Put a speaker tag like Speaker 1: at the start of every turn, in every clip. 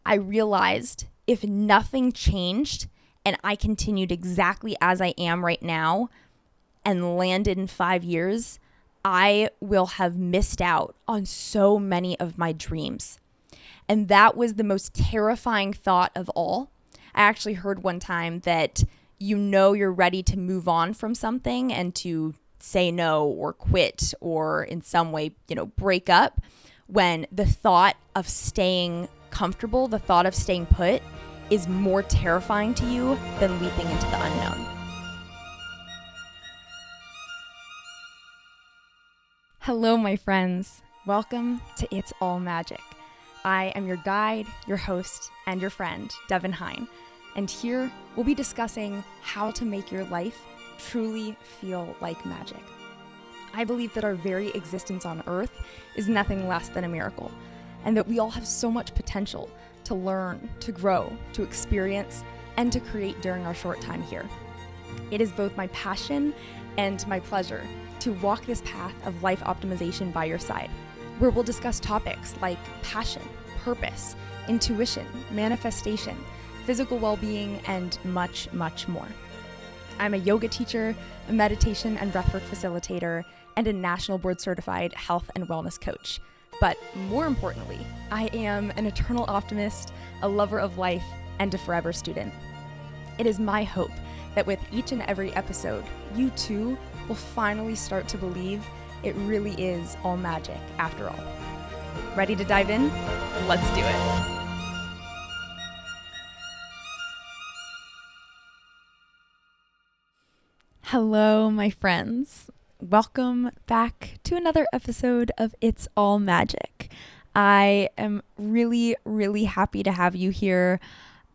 Speaker 1: I realized if nothing changed and I continued exactly as I am right now and landed in 5 years, I will have missed out on so many of my dreams. And that was the most terrifying thought of all. I actually heard one time that you're ready to move on from something and to say no or quit or in some way, break up when the thought of staying comfortable, the thought of staying put is more terrifying to you than leaping into the unknown. Hello, my friends. Welcome to It's All Magic. I am your guide, your host, and your friend, Devin Hine. And here we'll be discussing how to make your life truly feel like magic. I believe that our very existence on Earth is nothing less than a miracle, and that we all have so much potential to learn, to grow, to experience, and to create during our short time here. It is both my passion and my pleasure to walk this path of life optimization by your side, where we'll discuss topics like passion, purpose, intuition, manifestation, physical well-being, and much, much more. I'm a yoga teacher, a meditation and breathwork facilitator, and a national board certified health and wellness coach. But more importantly, I am an eternal optimist, a lover of life, and a forever student. It is my hope that with each and every episode, you too will finally start to believe it really is all magic after all. Ready to dive in? Let's do it. Hello, my friends. Welcome back to another episode of It's All Magic. I am really, really happy to have you here.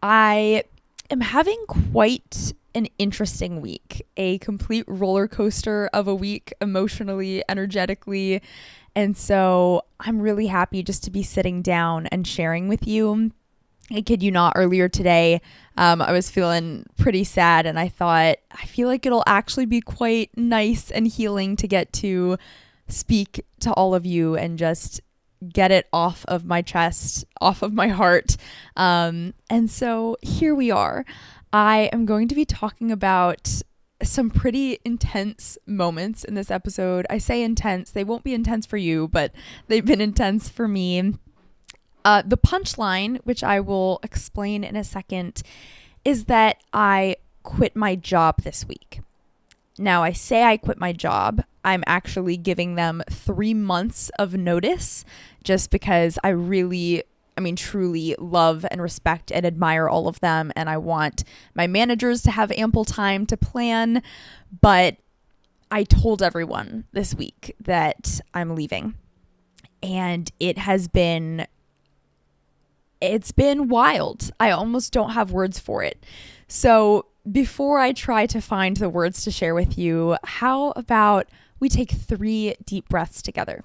Speaker 1: I am having quite an interesting week, a complete roller coaster of a week emotionally, energetically. And so I'm really happy just to be sitting down and sharing with you. I kid you not, earlier today, I was feeling pretty sad and I thought, I feel like it'll actually be quite nice and healing to get to speak to all of you and just get it off of my chest, off of my heart. And so here we are. I am going to be talking about some pretty intense moments in this episode. I say intense, they won't be intense for you, but they've been intense for me. The punchline, which I will explain in a second, is that I quit my job this week. Now, I say I quit my job. I'm actually giving them 3 months of notice just because I truly love and respect and admire all of them. And I want my managers to have ample time to plan. But I told everyone this week that I'm leaving. And it's been wild. I almost don't have words for it. So before I try to find the words to share with you, how about we take 3 deep breaths together?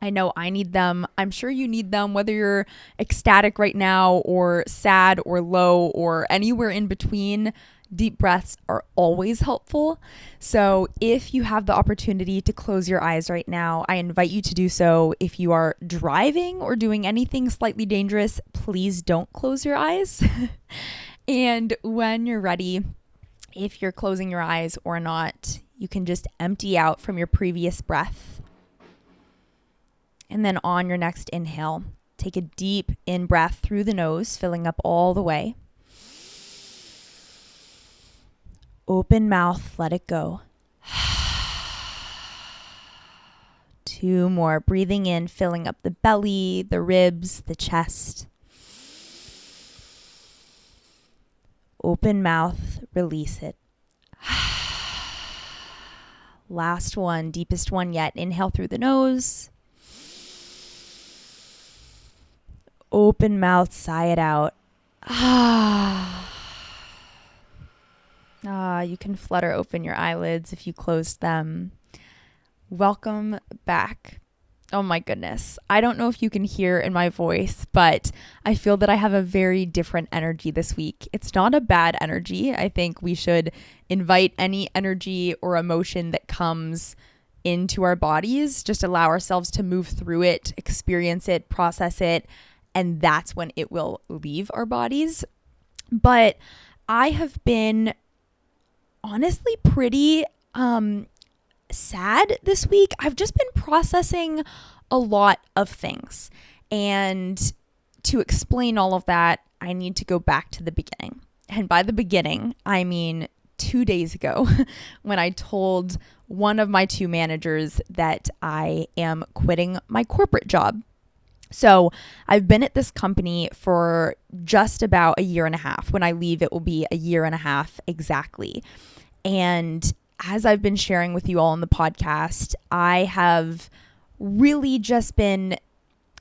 Speaker 1: I know I need them. I'm sure you need them, whether you're ecstatic right now or sad or low or anywhere in between. Deep breaths are always helpful. So if you have the opportunity to close your eyes right now, I invite you to do so. If you are driving or doing anything slightly dangerous, please don't close your eyes. And when you're ready, if you're closing your eyes or not, you can just empty out from your previous breath. And then on your next inhale, take a deep in breath through the nose, filling up all the way. Open mouth, let it go. 2 more. Breathing in, filling up the belly, the ribs, the chest. Open mouth, release it. Last one, deepest one yet. Inhale through the nose. Open mouth, sigh it out. You can flutter open your eyelids if you closed them. Welcome back. Oh my goodness. I don't know if you can hear in my voice, but I feel that I have a very different energy this week. It's not a bad energy. I think we should invite any energy or emotion that comes into our bodies, just allow ourselves to move through it, experience it, process it, and that's when it will leave our bodies. But I have been honestly pretty sad this week. I've just been processing a lot of things. And to explain all of that, I need to go back to the beginning. And by the beginning, I mean 2 days ago when I told one of my 2 managers that I am quitting my corporate job. So I've been at this company for just about a year and a half. When I leave, it will be a year and a half exactly. And as I've been sharing with you all on the podcast, I have really just been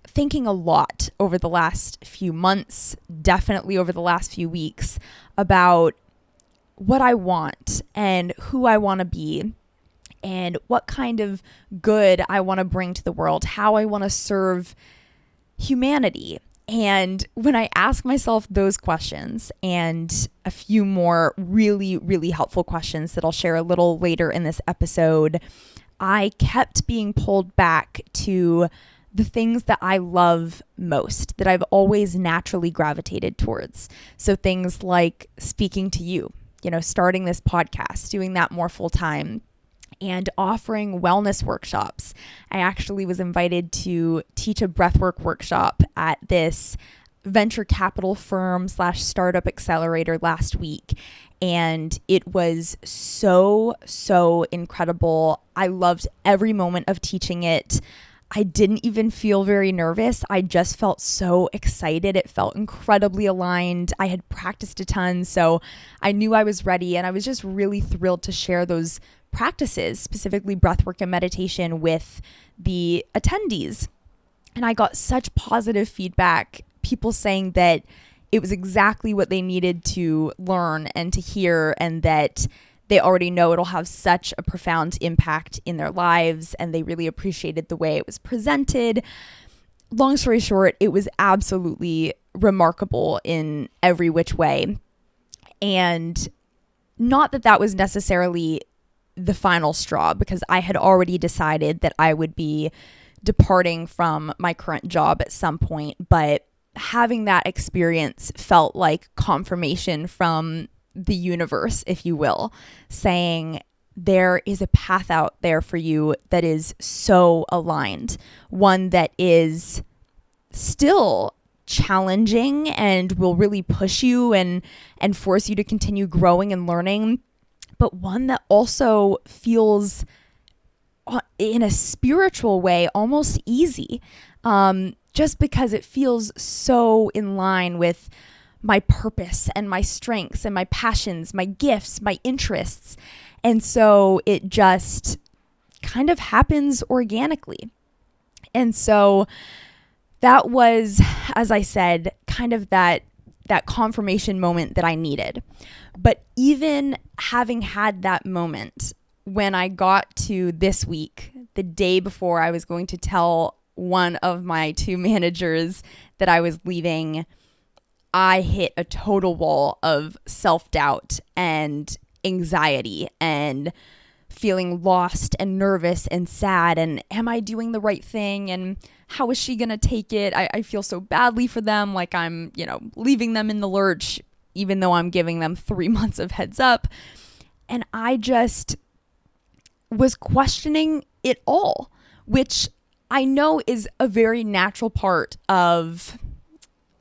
Speaker 1: thinking a lot over the last few months, definitely over the last few weeks, about what I want and who I want to be and what kind of good I want to bring to the world, how I want to serve humanity. And when I ask myself those questions and a few more really, really helpful questions that I'll share a little later in this episode, I kept being pulled back to the things that I love most, that I've always naturally gravitated towards. So things like speaking to you, starting this podcast, doing that more full time, and offering wellness workshops. I actually was invited to teach a breathwork workshop at this venture capital firm / startup accelerator last week. And it was so incredible. I loved every moment of teaching it. I didn't even feel very nervous. I just felt so excited. It felt incredibly aligned. I had practiced a ton, so I knew I was ready. And I was just really thrilled to share those practices, specifically breathwork and meditation, with the attendees. And I got such positive feedback, people saying that it was exactly what they needed to learn and to hear, and that they already know it'll have such a profound impact in their lives, and they really appreciated the way it was presented. Long story short, it was absolutely remarkable in every which way. And not that that was necessarily the final straw, because I had already decided that I would be departing from my current job at some point, but having that experience felt like confirmation from the universe, if you will, saying there is a path out there for you that is so aligned, one that is still challenging and will really push you and force you to continue growing and learning, but one that also feels in a spiritual way almost easy, just because it feels so in line with my purpose and my strengths and my passions, my gifts, my interests. And so it just kind of happens organically. And so that was, as I said, kind of that confirmation moment that I needed. But even having had that moment, when I got to this week, the day before I was going to tell one of my 2 managers that I was leaving, I hit a total wall of self-doubt and anxiety and feeling lost and nervous and sad. And am I doing the right thing? And how is she going to take it? I feel so badly for them. Like I'm, leaving them in the lurch, even though I'm giving them 3 months of heads up. And I just was questioning it all, which I know is a very natural part of,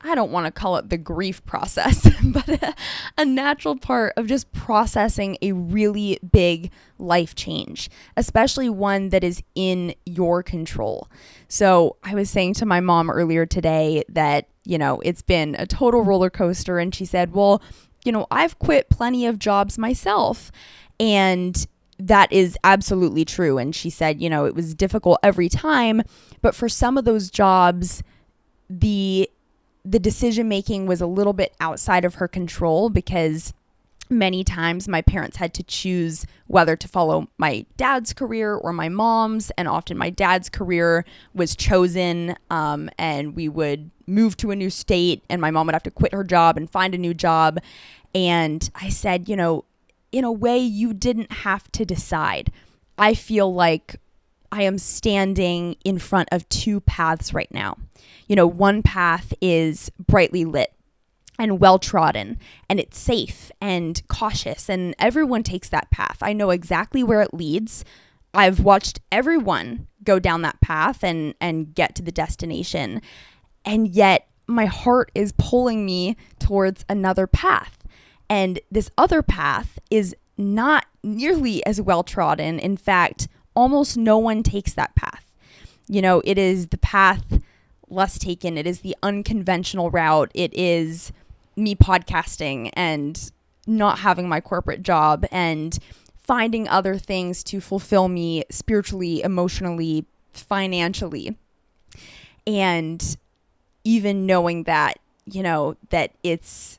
Speaker 1: I don't want to call it the grief process, but a natural part of just processing a really big life change, especially one that is in your control. So I was saying to my mom earlier today that, it's been a total roller coaster. And she said, well, I've quit plenty of jobs myself. And that is absolutely true. And she said, it was difficult every time, but for some of those jobs, the decision making was a little bit outside of her control, because many times my parents had to choose whether to follow my dad's career or my mom's, and often my dad's career was chosen, and we would move to a new state and my mom would have to quit her job and find a new job. And I said, in a way, you didn't have to decide. I feel like I am standing in front of 2 paths right now. One path is brightly lit and well trodden, and it's safe and cautious, and everyone takes that path. I know exactly where it leads. I've watched everyone go down that path and get to the destination, and yet my heart is pulling me towards another path. And this other path is not nearly as well trodden. In fact, almost no one takes that path. It is the path less taken. It is the unconventional route. It is me podcasting and not having my corporate job and finding other things to fulfill me spiritually, emotionally, financially. And even knowing that, that it's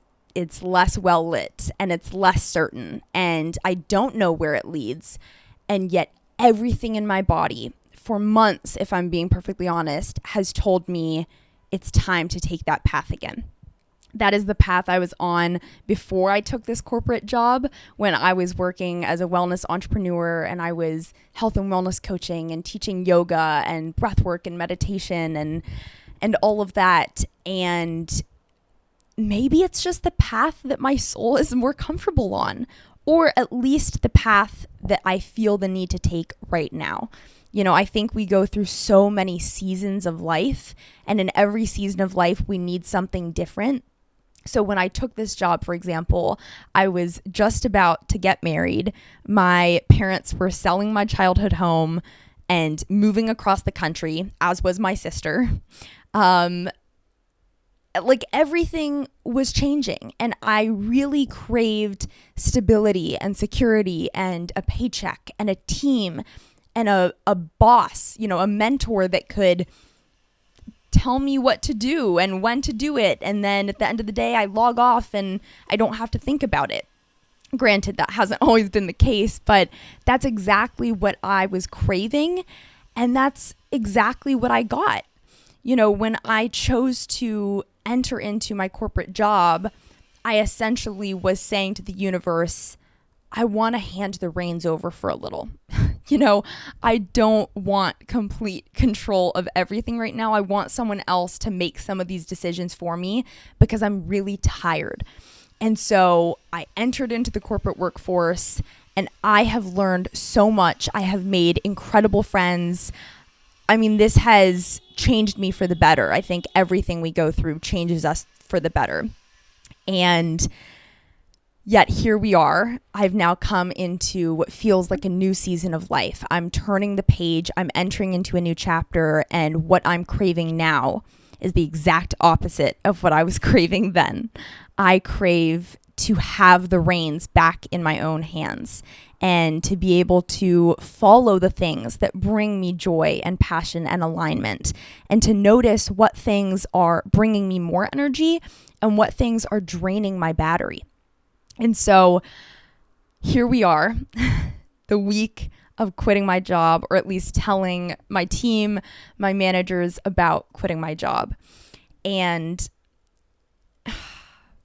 Speaker 1: less well lit and it's less certain, and I don't know where it leads. And yet everything in my body for months, if I'm being perfectly honest, has told me it's time to take that path again. That is the path I was on before I took this corporate job, when I was working as a wellness entrepreneur and I was health and wellness coaching and teaching yoga and breath work and meditation and all of that. And maybe it's just the path that my soul is more comfortable on, or at least the path that I feel the need to take right now. I think we go through so many seasons of life, and in every season of life, we need something different. So when I took this job, for example, I was just about to get married. My parents were selling my childhood home and moving across the country, as was my sister. Everything was changing, and I really craved stability and security and a paycheck and a team and a boss, a mentor that could tell me what to do and when to do it. And then at the end of the day, I log off and I don't have to think about it. Granted, that hasn't always been the case, but that's exactly what I was craving. And that's exactly what I got. When I chose to enter into my corporate job, I essentially was saying to the universe, I want to hand the reins over for a little. I don't want complete control of everything right now. I want someone else to make some of these decisions for me because I'm really tired. And so I entered into the corporate workforce, and I have learned so much. I have made incredible friends. I mean, this has changed me for the better. I think everything we go through changes us for the better. And yet here we are. I've now come into what feels like a new season of life. I'm turning the page. I'm entering into a new chapter. And what I'm craving now is the exact opposite of what I was craving then. I crave to have the reins back in my own hands and to be able to follow the things that bring me joy and passion and alignment, and to notice what things are bringing me more energy and what things are draining my battery. And so here we are, the week of quitting my job, or at least telling my team, my managers about quitting my job. And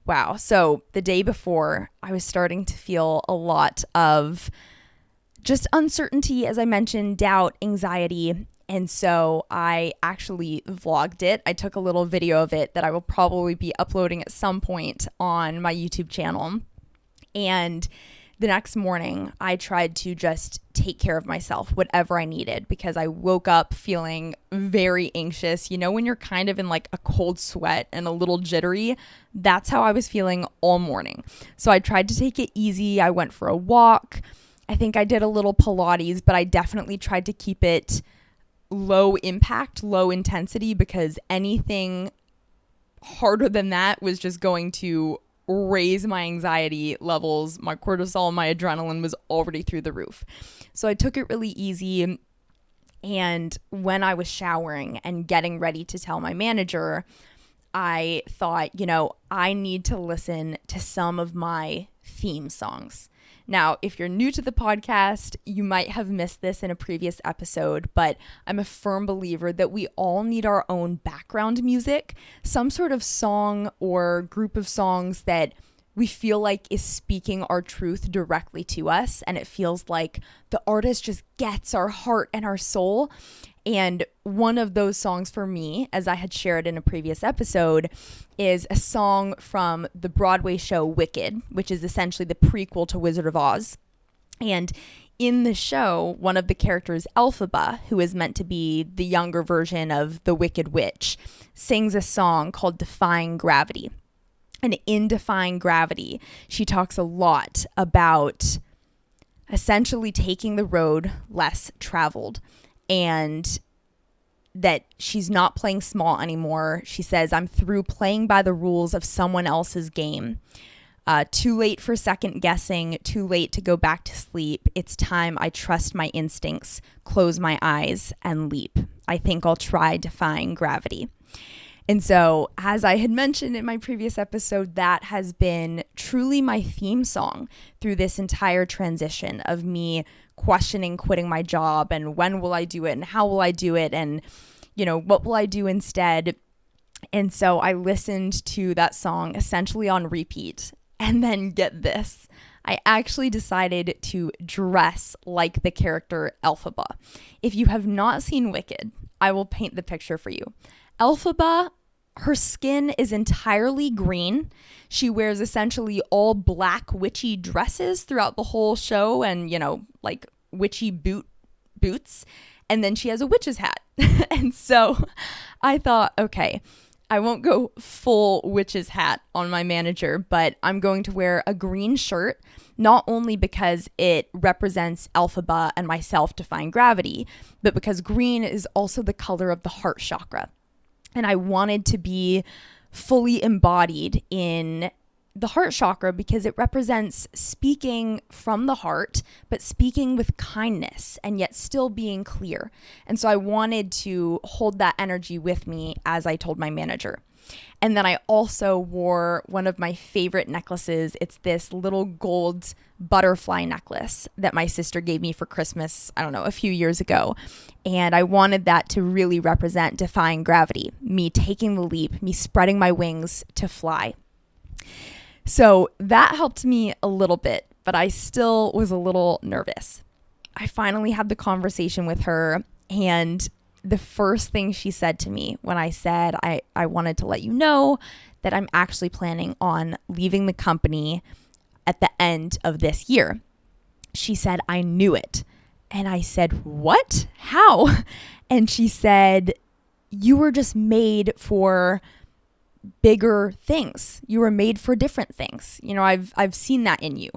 Speaker 1: wow. So the day before, I was starting to feel a lot of just uncertainty, as I mentioned, doubt, anxiety. And so I actually vlogged it. I took a little video of it that I will probably be uploading at some point on my YouTube channel. And the next morning, I tried to just take care of myself, whatever I needed, because I woke up feeling very anxious. When you're kind of in like a cold sweat and a little jittery, that's how I was feeling all morning. So I tried to take it easy. I went for a walk. I think I did a little Pilates, but I definitely tried to keep it low impact, low intensity, because anything harder than that was just going to raise my anxiety levels. My cortisol, my adrenaline was already through the roof. So I took it really easy. And when I was showering and getting ready to tell my manager, I thought, I need to listen to some of my theme songs. Now, if you're new to the podcast, you might have missed this in a previous episode, but I'm a firm believer that we all need our own background music, some sort of song or group of songs that we feel like is speaking our truth directly to us. And it feels like the artist just gets our heart and our soul. And one of those songs for me, as I had shared in a previous episode, is a song from the Broadway show Wicked, which is essentially the prequel to Wizard of Oz. And in the show, one of the characters, Elphaba, who is meant to be the younger version of the Wicked Witch, sings a song called Defying Gravity. And in Defying Gravity, she talks a lot about essentially taking the road less traveled, and that she's not playing small anymore. She says, I'm through playing by the rules of someone else's game. Too late for second guessing, too late to go back to sleep. It's time I trust my instincts, close my eyes, and leap. I think I'll try defying gravity. And so, as I had mentioned in my previous episode, that has been truly my theme song through this entire transition of me questioning quitting my job and when will I do it and how will I do it and, what will I do instead? And so I listened to that song essentially on repeat. And then get this, I actually decided to dress like the character Elphaba. If you have not seen Wicked, I will paint the picture for you. Elphaba, her skin is entirely green. She wears essentially all black witchy dresses throughout the whole show and, like witchy boots. And then she has a witch's hat. And so I thought, okay, I won't go full witch's hat on my manager, but I'm going to wear a green shirt, not only because it represents Elphaba and myself defying gravity, but because green is also the color of the heart chakra. And I wanted to be fully embodied in the heart chakra because it represents speaking from the heart, but speaking with kindness and yet still being clear. And so I wanted to hold that energy with me as I told my manager. And then I also wore one of my favorite necklaces. It's this little gold butterfly necklace that my sister gave me for Christmas, a few years ago. And I wanted that to really represent defying gravity, me taking the leap, me spreading my wings to fly. So that helped me a little bit, but I still was a little nervous. I finally had the conversation with her, and the first thing she said to me when I said, I wanted to let you know that I'm actually planning on leaving the company at the end of this year. She said, I knew it. And I said, what? How? And she said, you were just made for bigger things. You were made for different things. I've seen that in you.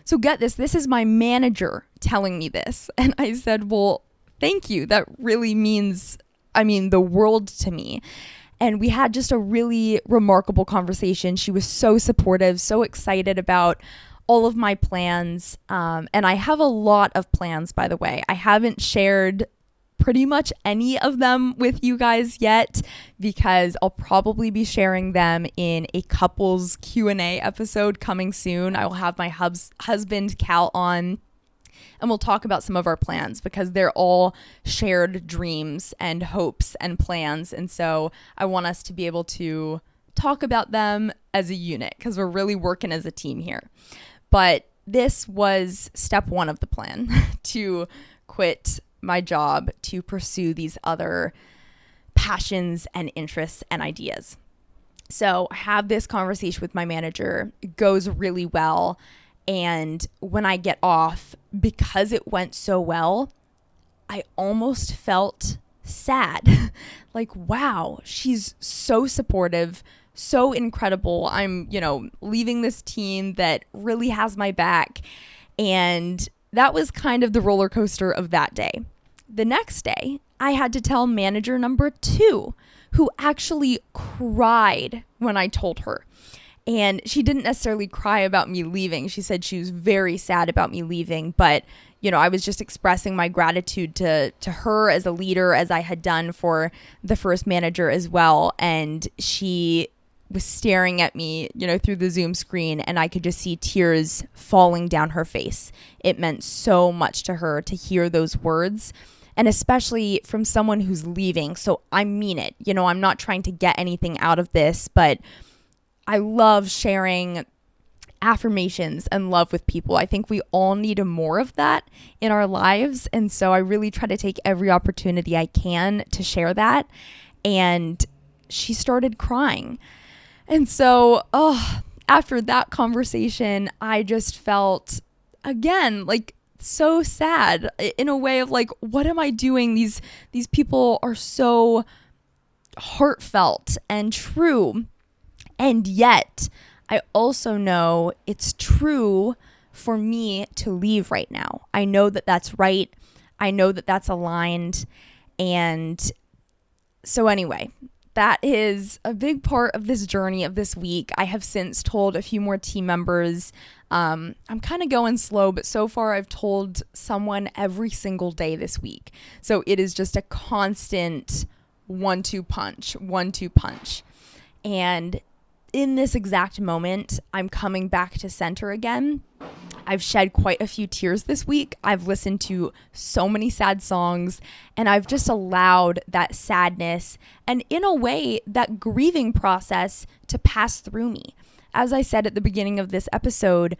Speaker 1: So get this. This is my manager telling me this. And I said, well, thank you. That really means, the world to me. And we had just a really remarkable conversation. She was so supportive, so excited about all of my plans. And I have a lot of plans, by the way. I haven't shared pretty much any of them with you guys yet because I'll probably be sharing them in a couples Q&A episode coming soon. I will have my husband Cal on and we'll talk about some of our plans because they're all shared dreams and hopes and plans. And so I want us to be able to talk about them as a unit because we're really working as a team here. But this was step one of the plan to quit my job to pursue these other passions and interests and ideas. So I have this conversation with my manager. It goes really well. And when I get off, because it went so well, I almost felt sad. Like, wow, she's so supportive, so incredible. I'm, leaving this team that really has my back. And that was kind of the roller coaster of that day. The next day, I had to tell manager number 2, who actually cried when I told her. And she didn't necessarily cry about me leaving. She said she was very sad about me leaving. But, I was just expressing my gratitude to her as a leader, as I had done for the first manager as well. And she was staring at me, through the Zoom screen, and I could just see tears falling down her face. It meant so much to her to hear those words, and especially from someone who's leaving. So I mean it. I'm not trying to get anything out of this, but I love sharing affirmations and love with people. I think we all need more of that in our lives. And so I really try to take every opportunity I can to share that. And she started crying. And so, after that conversation, I just felt, again, like so sad in a way of like, what am I doing? These people are so heartfelt and true. And yet, I also know it's true for me to leave right now. I know that that's right. I know that that's aligned. And so anyway, that is a big part of this journey of this week. I have since told a few more team members. I'm kind of going slow, but so far I've told someone every single day this week. So it is just a constant 1-2 punch. And in this exact moment, I'm coming back to center again. I've shed quite a few tears this week. I've listened to so many sad songs, and I've just allowed that sadness and, in a way, that grieving process to pass through me. As I said at the beginning of this episode,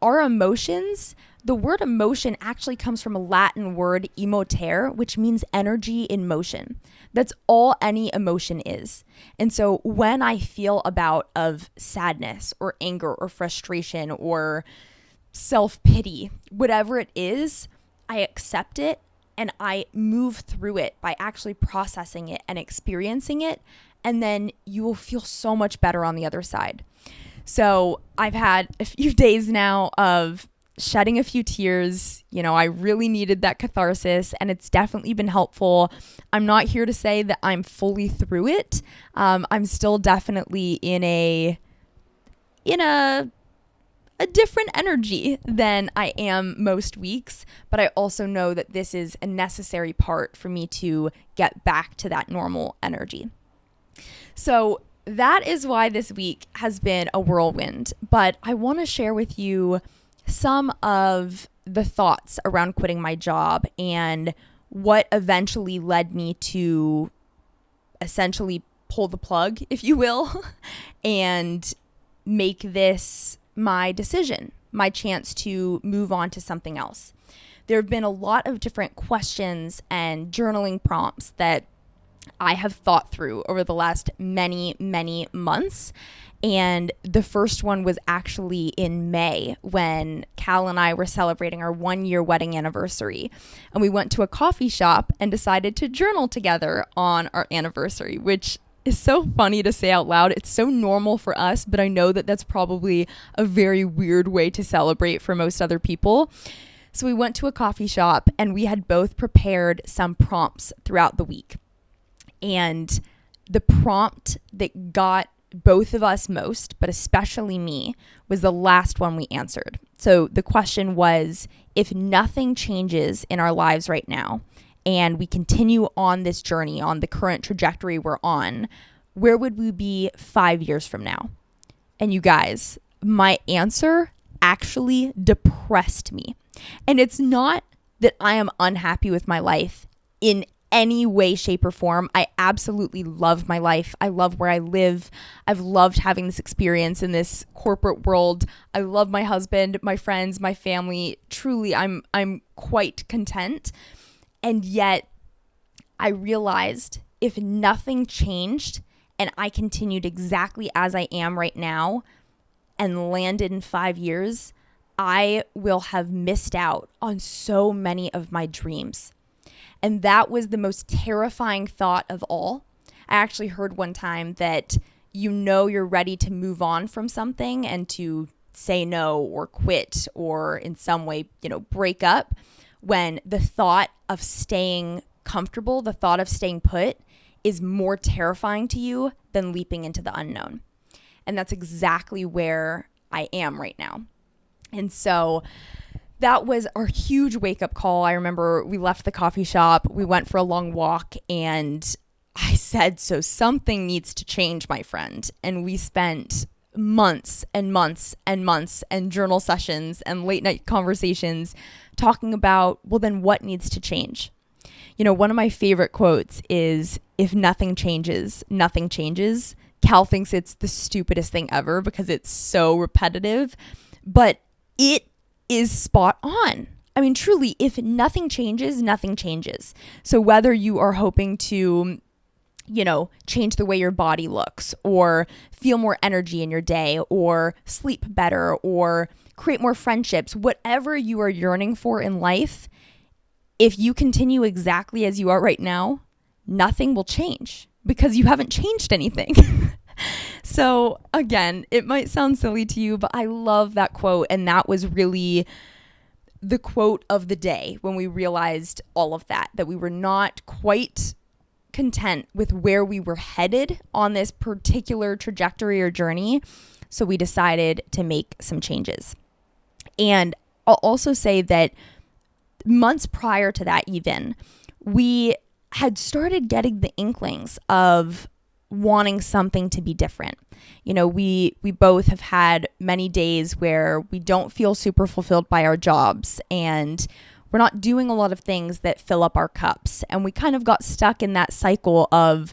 Speaker 1: our emotions, the word emotion actually comes from a Latin word, emotere, which means energy in motion. That's all any emotion is. And so when I feel a bout of sadness or anger or frustration or self-pity, whatever it is, I accept it and I move through it by actually processing it and experiencing it. And then you will feel so much better on the other side. So I've had a few days now of shedding a few tears. I really needed that catharsis, and it's definitely been helpful. I'm not here to say that I'm fully through it. I'm still definitely in a different energy than I am most weeks, but I also know that this is a necessary part for me to get back to that normal energy. So that is why this week has been a whirlwind, but I want to share with you some of the thoughts around quitting my job and what eventually led me to essentially pull the plug, if you will, and make this my decision, my chance to move on to something else. There have been a lot of different questions and journaling prompts that I have thought through over the last many, many months. And the first one was actually in May when Cal and I were celebrating our 1-year wedding anniversary. And we went to a coffee shop and decided to journal together on our anniversary, which is so funny to say out loud. It's so normal for us, but I know that that's probably a very weird way to celebrate for most other people. So we went to a coffee shop and we had both prepared some prompts throughout the week. And the prompt that got both of us most, but especially me, was the last one we answered. So the question was, if nothing changes in our lives right now and we continue on this journey, on the current trajectory we're on, where would we be 5 years from now? And you guys, my answer actually depressed me. And it's not that I am unhappy with my life in any way, shape, or form. I absolutely love my life. I love where I live. I've loved having this experience in this corporate world. I love my husband, my friends, my family. Truly, I'm quite content. And yet, I realized if nothing changed and I continued exactly as I am right now and landed in 5 years, I will have missed out on so many of my dreams. And that was the most terrifying thought of all. I actually heard one time that you're ready to move on from something and to say no or quit or in some way, break up, when the thought of staying comfortable, the thought of staying put is more terrifying to you than leaping into the unknown. And that's exactly where I am right now. And so that was our huge wake-up call. I remember we left the coffee shop, we went for a long walk, and I said, so something needs to change, my friend. And we spent months and months and months and journal sessions and late night conversations talking about, well, then what needs to change? One of my favorite quotes is, if nothing changes, nothing changes. Cal thinks it's the stupidest thing ever because it's so repetitive, but it is spot on. I mean, truly, if nothing changes, nothing changes. So whether you are hoping to, change the way your body looks, or feel more energy in your day, or sleep better, or create more friendships, whatever you are yearning for in life, if you continue exactly as you are right now, nothing will change because you haven't changed anything. So again, it might sound silly to you, but I love that quote. And that was really the quote of the day when we realized all of that we were not quite content with where we were headed on this particular trajectory or journey. So we decided to make some changes. And I'll also say that months prior to that, even, we had started getting the inklings of wanting something to be different. We both have had many days where we don't feel super fulfilled by our jobs, and we're not doing a lot of things that fill up our cups. And we kind of got stuck in that cycle of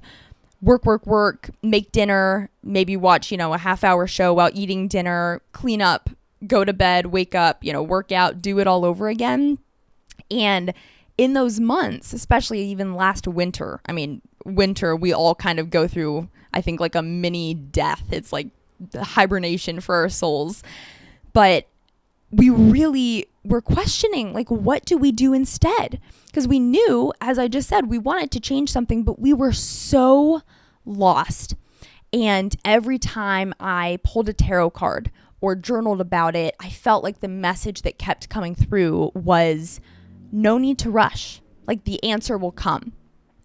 Speaker 1: work, make dinner, maybe watch, a half-hour show while eating dinner, clean up, go to bed, wake up, work out, do it all over again. And in those months, especially even last winter, we all kind of go through, I think, like a mini death. It's like the hibernation for our souls. But we really were questioning, like, what do we do instead? Because we knew, as I just said, we wanted to change something, but we were so lost. And every time I pulled a tarot card or journaled about it, I felt like the message that kept coming through was no need to rush. Like, the answer will come.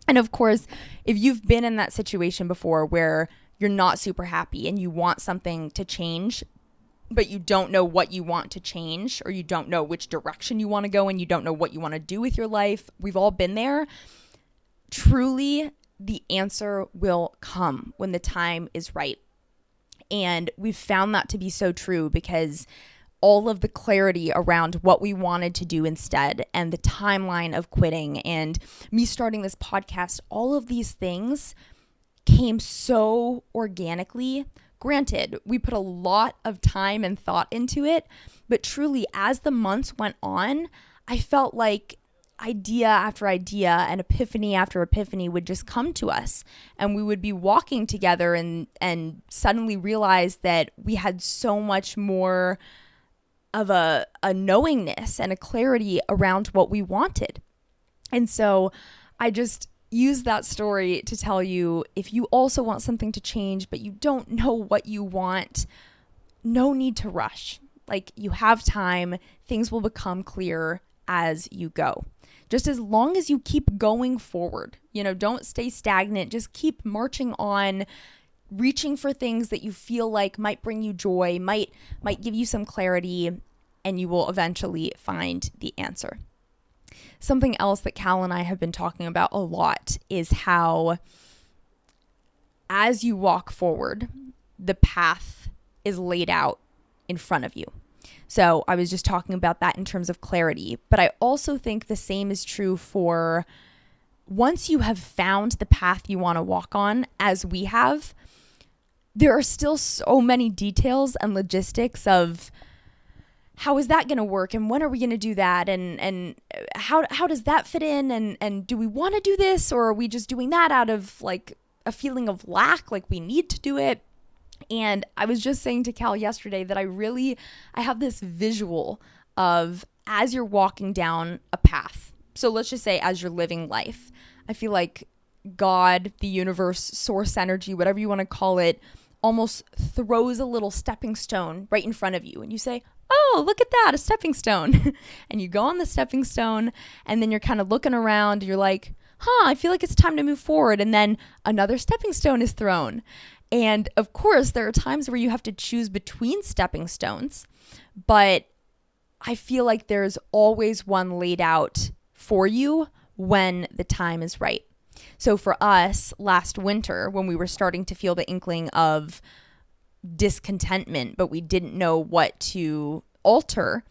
Speaker 1: And of course, if you've been in that situation before where you're not super happy and you want something to change, but you don't know what you want to change, or you don't know which direction you want to go, and you don't know what you want to do with your life, we've all been there. Truly, the answer will come when the time is right. And we've found that to be so true because all of the clarity around what we wanted to do instead, and the timeline of quitting, and me starting this podcast, all of these things came so organically. Granted, we put a lot of time and thought into it, but truly, as the months went on, I felt like idea after idea and epiphany after epiphany would just come to us, and we would be walking together and suddenly realize that we had so much more of a knowingness and a clarity around what we wanted. And so I just use that story to tell you, if you also want something to change, but you don't know what you want, no need to rush. Like, you have time. Things will become clear as you go. Just as long as you keep going forward, don't stay stagnant. Just keep marching on, reaching for things that you feel like might bring you joy, might give you some clarity, and you will eventually find the answer. Something else that Cal and I have been talking about a lot is how, as you walk forward, the path is laid out in front of you. So I was just talking about that in terms of clarity, but I also think the same is true for once you have found the path you want to walk on, as we have, there are still so many details and logistics of how is that going to work, and when are we going to do that, and how does that fit in, and do we want to do this, or are we just doing that out of like a feeling of lack, like we need to do it? And I was just saying to Cal yesterday that I have this visual of, as you're walking down a path, so let's just say as you're living life, I feel like God, the universe, source energy, whatever you want to call it, almost throws a little stepping stone right in front of you, and you say, oh, look at that, a stepping stone. And you go on the stepping stone, and then you're kind of looking around, you're like, I feel like it's time to move forward, and then another stepping stone is thrown. And of course, there are times where you have to choose between stepping stones, but I feel like there's always one laid out for you when the time is right. So for us, last winter, when we were starting to feel the inkling of discontentment, but we didn't know what to alter,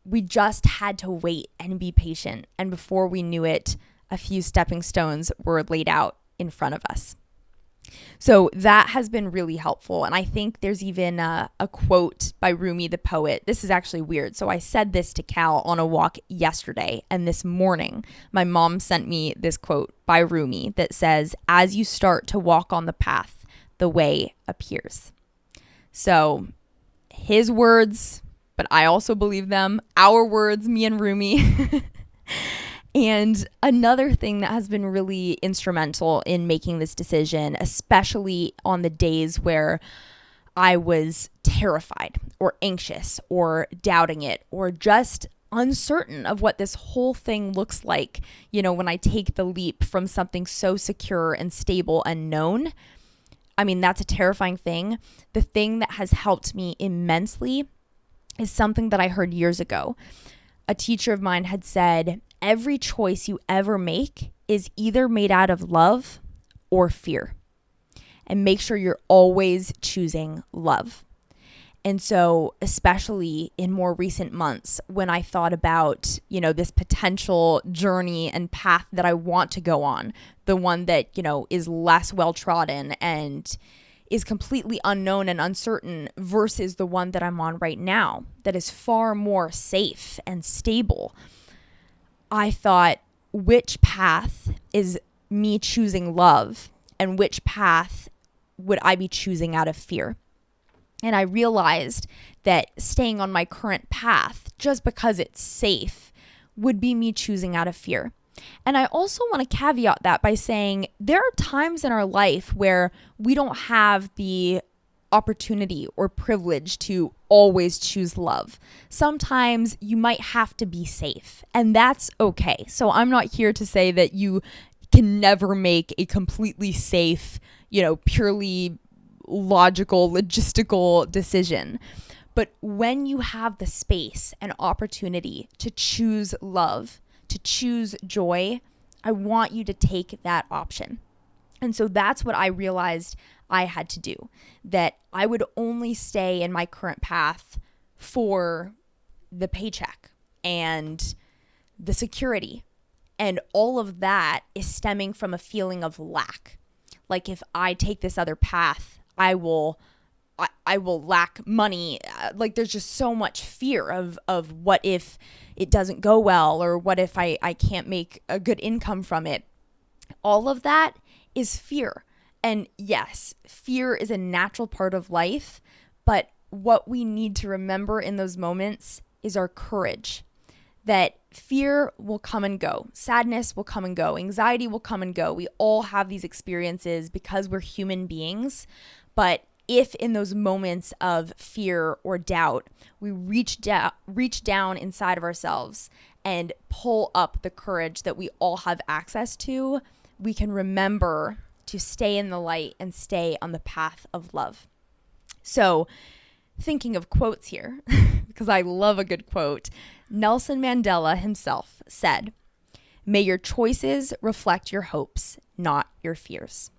Speaker 1: we just had to wait and be patient. And before we knew it, a few stepping stones were laid out in front of us. So that has been really helpful. And I think there's even a quote by Rumi the poet. This is actually weird. So I said this to Cal on a walk yesterday. And this morning, my mom sent me this quote by Rumi that says, "As you start to walk on the path, the way appears." So his words, but I also believe them. Our words, me and Rumi. And another thing that has been really instrumental in making this decision, especially on the days where I was terrified or anxious or doubting it or just uncertain of what this whole thing looks like, when I take the leap from something so secure and stable and known. I mean, that's a terrifying thing. The thing that has helped me immensely is something that I heard years ago. A teacher of mine had said, every choice you ever make is either made out of love or fear. And make sure you're always choosing love. And so, especially in more recent months, when I thought about, this potential journey and path that I want to go on, the one that, is less well-trodden and is completely unknown and uncertain versus the one that I'm on right now that is far more safe and stable, I thought, which path is me choosing love and which path would I be choosing out of fear? And I realized that staying on my current path just because it's safe would be me choosing out of fear. And I also want to caveat that by saying there are times in our life where we don't have the opportunity or privilege to always choose love. Sometimes you might have to be safe, and that's okay. So I'm not here to say that you can never make a completely safe, purely logical, logistical decision. But when you have the space and opportunity to choose love, to choose joy, I want you to take that option. And so that's what I realized I had to do, that I would only stay in my current path for the paycheck and the security. And all of that is stemming from a feeling of lack. Like if I take this other path, I will lack money. Like there's just so much fear of what if it doesn't go well, or what if I can't make a good income from it. All of that is fear. And yes, fear is a natural part of life, but what we need to remember in those moments is our courage. That fear will come and go. Sadness will come and go. Anxiety will come and go. We all have these experiences because we're human beings. But if in those moments of fear or doubt, we reach down inside of ourselves and pull up the courage that we all have access to, we can remember to stay in the light and stay on the path of love. So, thinking of quotes here, because I love a good quote, Nelson Mandela himself said, "May your choices reflect your hopes, not your fears."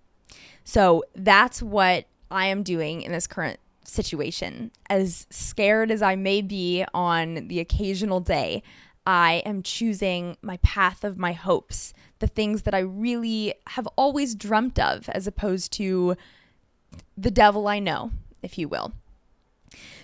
Speaker 1: So that's what I am doing in this current situation. As scared as I may be on the occasional day, I am choosing my path of my hopes, the things that I really have always dreamt of, as opposed to the devil I know, if you will.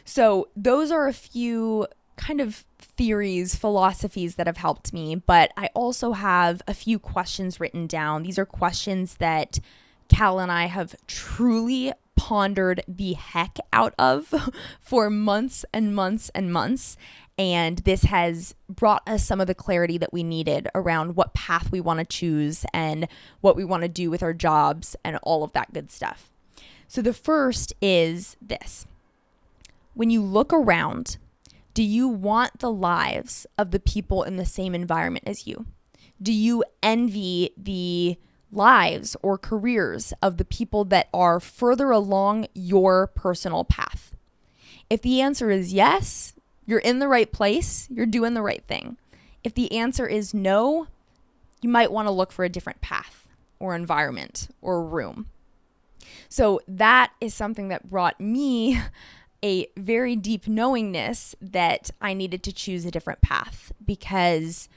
Speaker 1: So those are a few kind of theories, philosophies that have helped me, but I also have a few questions written down. These are questions that Cal and I have truly pondered the heck out of for months and months and months. And this has brought us some of the clarity that we needed around what path we want to choose and what we want to do with our jobs and all of that good stuff. So the first is this. When you look around, do you want the lives of the people in the same environment as you? Do you envy the lives or careers of the people that are further along your personal path? If the answer is yes, you're in the right place, you're doing the right thing. If the answer is no, you might want to look for a different path or environment or room. So that is something that brought me a very deep knowingness that I needed to choose a different path, because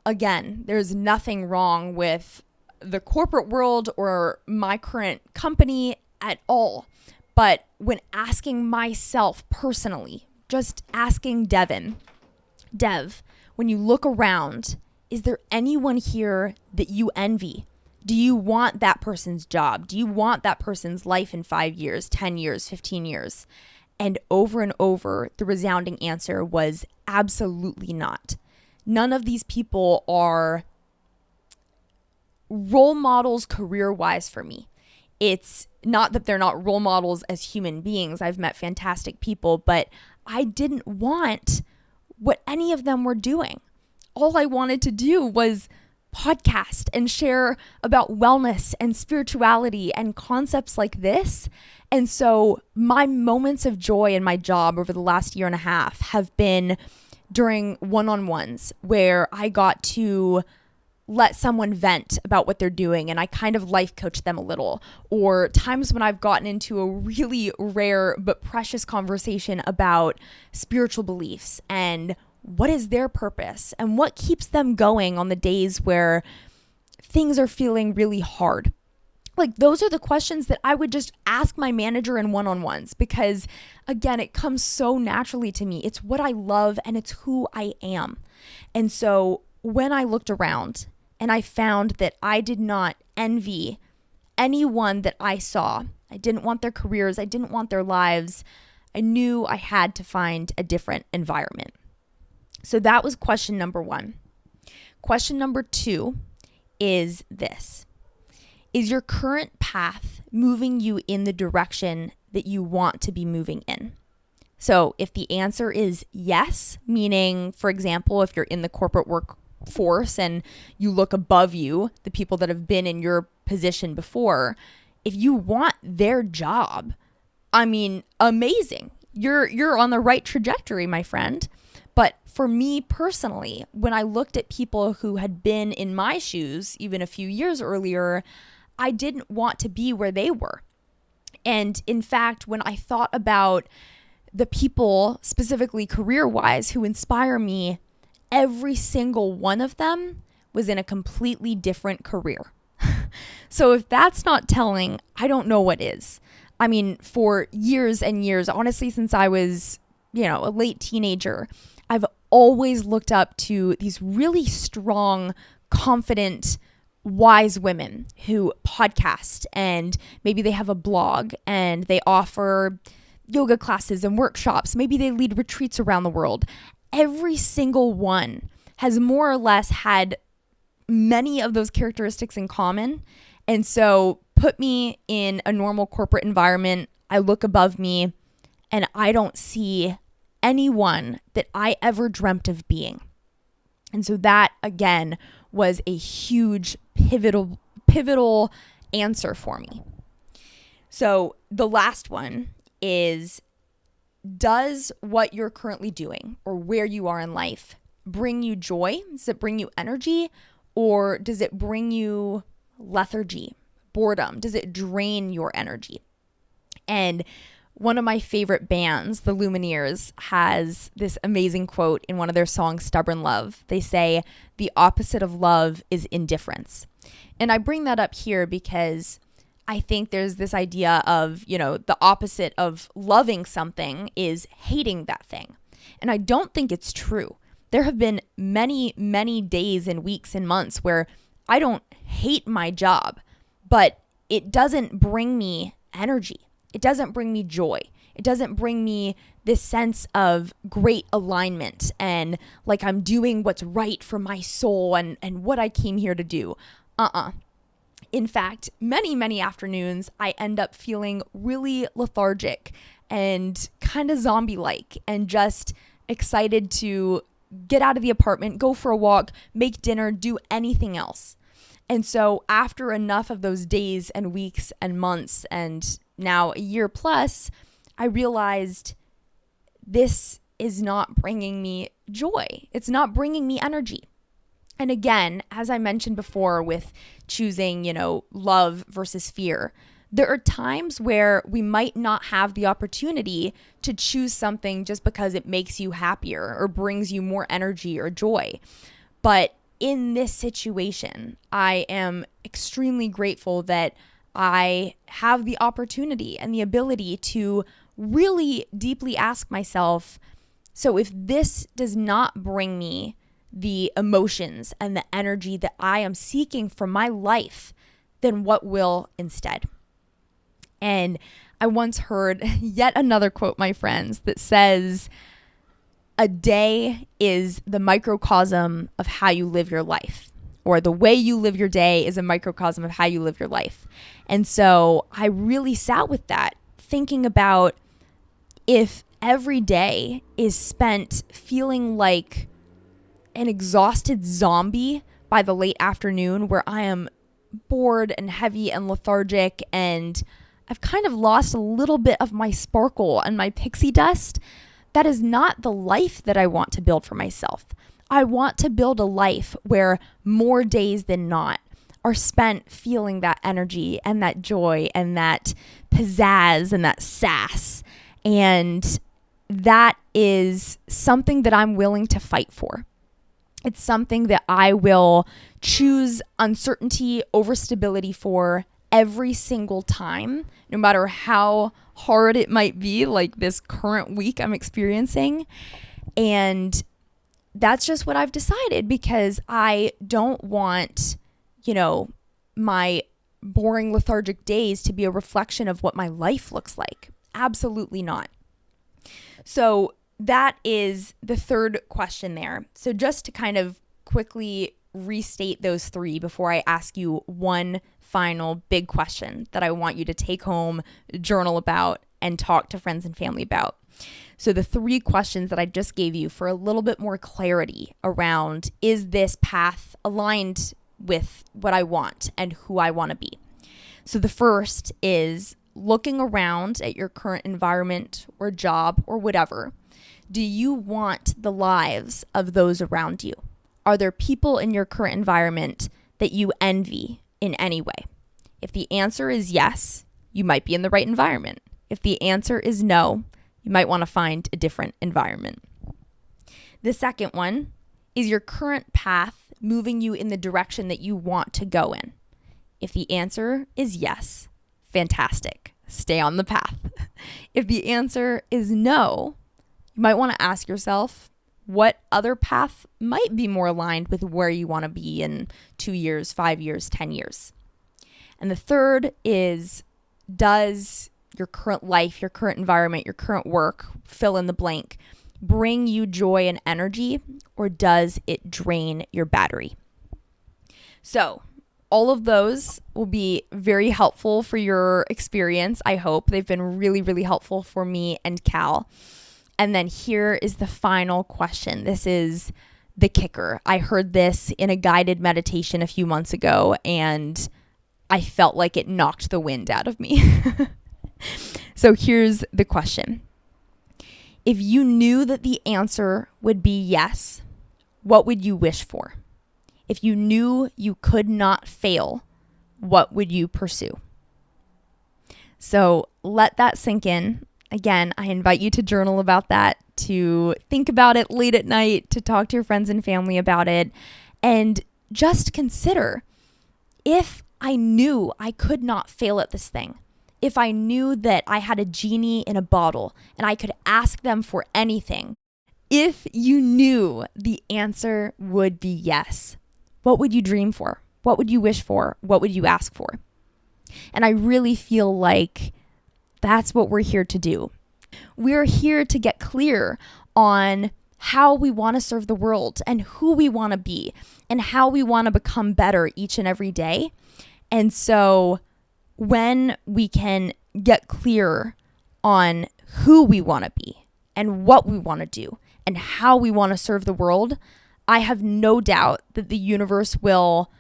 Speaker 1: again, there's nothing wrong with the corporate world or my current company at all. But when asking myself personally, just asking Dev, when you look around, is there anyone here that you envy? Do you want that person's job? Do you want that person's life in 5 years, 10 years, 15 years? And over, the resounding answer was absolutely not. None of these people are role models career-wise for me. It's not that they're not role models as human beings. I've met fantastic people, but I didn't want what any of them were doing. All I wanted to do was podcast and share about wellness and spirituality and concepts like this. And so my moments of joy in my job over the last year and a half have been during one-on-ones where I got to let someone vent about what they're doing and I kind of life coach them a little, or times when I've gotten into a really rare but precious conversation about spiritual beliefs and what is their purpose and what keeps them going on the days where things are feeling really hard. Like, those are the questions that I would just ask my manager in one-on-ones because, again, it comes so naturally to me. It's what I love and it's who I am. And so when I looked around and I found that I did not envy anyone that I saw, I didn't want their careers, I didn't want their lives, I knew I had to find a different environment. So that was question number 1. Question number 2 is this. Is your current path moving you in the direction that you want to be moving in? So if the answer is yes, meaning, for example, if you're in the corporate workforce and you look above you, the people that have been in your position before, if you want their job, I mean, amazing. You're on the right trajectory, my friend. But for me personally, when I looked at people who had been in my shoes even a few years earlier, I didn't want to be where they were. And in fact, when I thought about the people, specifically career-wise, who inspire me, every single one of them was in a completely different career. So if that's not telling, I don't know what is. I mean, for years and years, honestly, since I was, a late teenager, I've always looked up to these really strong, confident, wise women who podcast, and maybe they have a blog and they offer yoga classes and workshops. Maybe they lead retreats around the world. Every single one has more or less had many of those characteristics in common. And so put me in a normal corporate environment, I look above me and I don't see anyone that I ever dreamt of being. And so that, again, was a huge pivotal answer for me. So the last one is, does what you're currently doing or where you are in life bring you joy? Does it bring you energy, or does it bring you lethargy, boredom? Does it drain your energy? And one of my favorite bands, the Lumineers, has this amazing quote in one of their songs, Stubborn Love. They say, the opposite of love is indifference. And I bring that up here because I think there's this idea of, the opposite of loving something is hating that thing. And I don't think it's true. There have been many, many days and weeks and months where I don't hate my job, but it doesn't bring me energy. It doesn't bring me joy. It doesn't bring me this sense of great alignment and like I'm doing what's right for my soul and what I came here to do. In fact, many, many afternoons, I end up feeling really lethargic and kind of zombie-like and just excited to get out of the apartment, go for a walk, make dinner, do anything else. And so after enough of those days and weeks and months and now a year plus, I realized this is not bringing me joy. It's not bringing me energy. And again, as I mentioned before with choosing, love versus fear, there are times where we might not have the opportunity to choose something just because it makes you happier or brings you more energy or joy. But in this situation, I am extremely grateful that I have the opportunity and the ability to really deeply ask myself, so if this does not bring me the emotions and the energy that I am seeking from my life, then what will instead? And I once heard yet another quote, my friends, that says, a day is the microcosm of how you live your life, or the way you live your day is a microcosm of how you live your life. And so I really sat with that, thinking about if every day is spent feeling like an exhausted zombie by the late afternoon, where I am bored and heavy and lethargic, and I've kind of lost a little bit of my sparkle and my pixie dust, that is not the life that I want to build for myself. I want to build a life where more days than not are spent feeling that energy and that joy and that pizzazz and that sass. And that is something that I'm willing to fight for. It's something that I will choose uncertainty over stability for every single time, no matter how hard it might be, like this current week I'm experiencing. And that's just what I've decided, because I don't want, my boring lethargic days to be a reflection of what my life looks like. Absolutely not. So that is the third question there. So just to kind of quickly restate those three before I ask you one final big question that I want you to take home, journal about, and talk to friends and family about. So the three questions that I just gave you for a little bit more clarity around, is this path aligned with what I want and who I want to be? So the first is looking around at your current environment or job or whatever. Do you want the lives of those around you? Are there people in your current environment that you envy in any way? If the answer is yes, you might be in the right environment. If the answer is no, you might want to find a different environment. The second one, is your current path moving you in the direction that you want to go in? If the answer is yes, fantastic. Stay on the path. If the answer is no, you might want to ask yourself, what other path might be more aligned with where you want to be in 2 years, 5 years, 10 years? And the third is, does your current life, your current environment, your current work, fill in the blank, bring you joy and energy, or does it drain your battery? So all of those will be very helpful for your experience, I hope. They've been really, really helpful for me and Cal. And then here is the final question. This is the kicker. I heard this in a guided meditation a few months ago, and I felt like it knocked the wind out of me. So here's the question. If you knew that the answer would be yes, what would you wish for? If you knew you could not fail, what would you pursue? So let that sink in. Again, I invite you to journal about that, to think about it late at night, to talk to your friends and family about it, and just consider, if I knew I could not fail at this thing, if I knew that I had a genie in a bottle and I could ask them for anything, if you knew the answer would be yes, what would you dream for? What would you wish for? What would you ask for? And I really feel like that's what we're here to do. We're here to get clear on how we want to serve the world and who we want to be and how we want to become better each and every day. And so when we can get clear on who we want to be and what we want to do and how we want to serve the world, I have no doubt that the universe will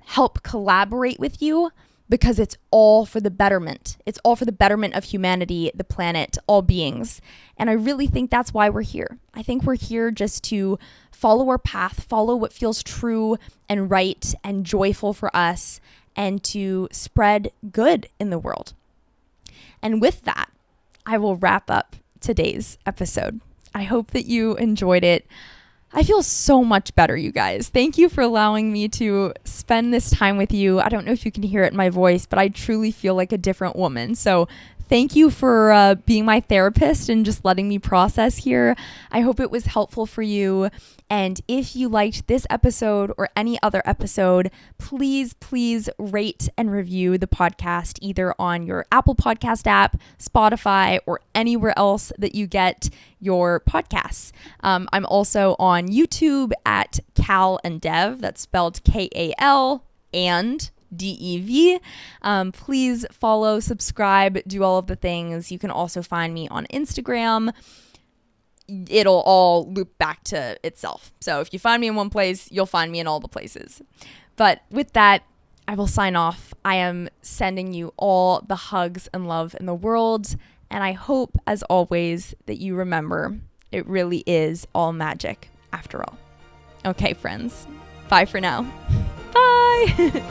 Speaker 1: help collaborate with you, because it's all for the betterment. It's all for the betterment of humanity, the planet, all beings. And I really think that's why we're here. I think we're here just to follow our path, follow what feels true and right and joyful for us, and to spread good in the world. And with that, I will wrap up today's episode. I hope that you enjoyed it. I feel so much better, you guys. Thank you for allowing me to spend this time with you. I don't know if you can hear it in my voice, but I truly feel like a different woman. So thank you for being my therapist and just letting me process here. I hope it was helpful for you. And if you liked this episode or any other episode, please rate and review the podcast either on your Apple Podcast app, Spotify, or anywhere else that you get your podcasts. I'm also on YouTube at Cal and Dev. That's spelled Kal and DEV. Please follow, subscribe, do all of the things. You can also find me on Instagram. It'll all loop back to itself. So if you find me in one place, you'll find me in all the places. But with that, I will sign off. I am sending you all the hugs and love in the world. And I hope, as always, that you remember it really is all magic after all. Okay, friends. Bye for now. Bye.